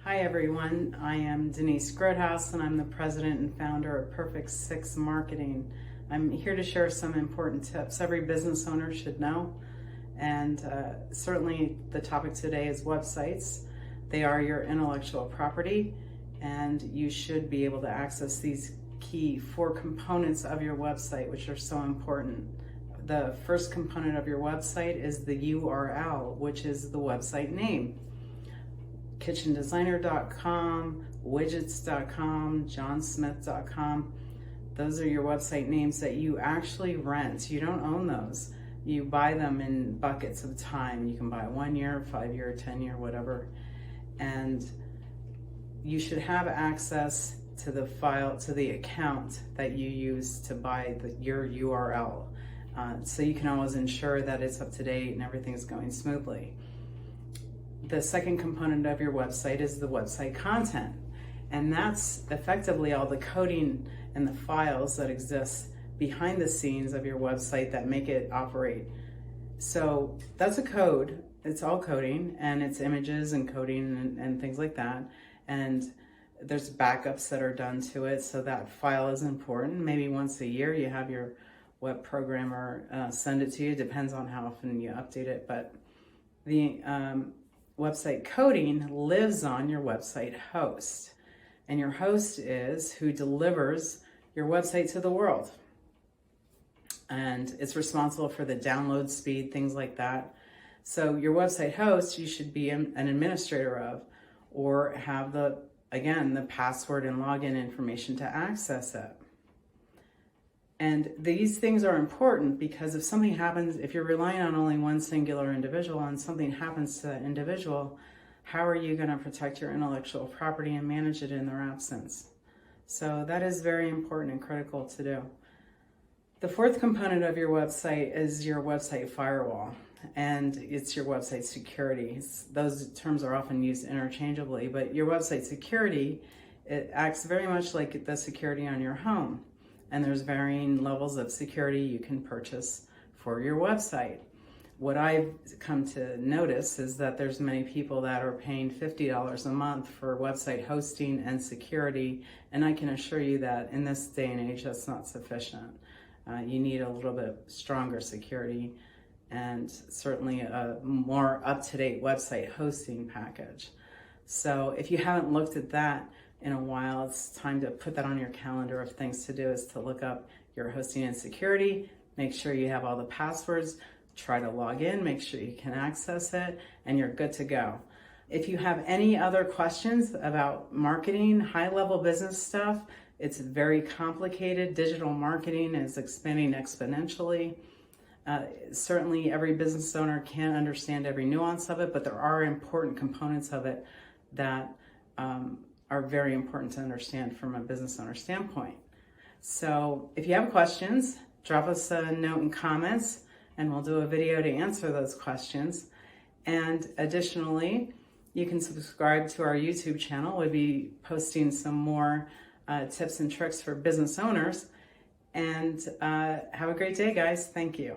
Hi everyone, I am Denise Grothaus and I'm the president and founder of Perfect Six Marketing. I'm here to share some important tips every business owner should know, and certainly the topic today is websites. They are your intellectual property and you should be able to access these key 4 components of your website, which are so important. The first component of your website is the URL, which is the website name. kitchendesigner.com, widgets.com, johnsmith.com. Those are your website names that you actually rent. You don't own those. You buy them in buckets of time. You can buy 1 year, 5 year, 10 year, whatever. And you should have access to the file, to the account that you use to buy your URL. So you can always ensure that it's up to date and everything's going smoothly. The second component of your website is the website content. And that's effectively all the coding and the files that exist behind the scenes of your website that make it operate. So that's a code. It's all coding, and it's images and coding and things like that. And there's backups that are done to it, so that file is important. Maybe once a year you have your web programmer send it to you. Depends on how often you update it. But the website coding lives on your website host. And your host is who delivers your website to the world. And it's responsible for the download speed, things like that. So your website host, you should be an administrator of, or have the password and login information to access it. And these things are important because if something happens, if you're relying on only one singular individual and something happens to that individual, how are you going to protect your intellectual property and manage it in their absence? So that is very important and critical to do. The fourth component of your website is your website firewall, and it's your website security. Those terms are often used interchangeably, but your website security, it acts very much like the security on your home. And there's varying levels of security you can purchase for your website. What I've come to notice is that there's many people that are paying $50 a month for website hosting and security, and I can assure you that in this day and age, that's not sufficient. You need a little bit stronger security and certainly a more up-to-date website hosting package. So if you haven't looked at that in a while, it's time to put that on your calendar of things to do, is to look up your hosting and security, make sure you have all the passwords, try to log in, make sure you can access it, and you're good to go. If you have any other questions about marketing, high-level business stuff, it's very complicated. Digital marketing is expanding exponentially. Certainly every business owner can't understand every nuance of it, but there are important components of it that are very important to understand from a business owner standpoint. So if you have questions, drop us a note in comments and we'll do a video to answer those questions. And additionally, you can subscribe to our YouTube channel. We'll be posting some more tips and tricks for business owners. And have a great day, guys. Thank you.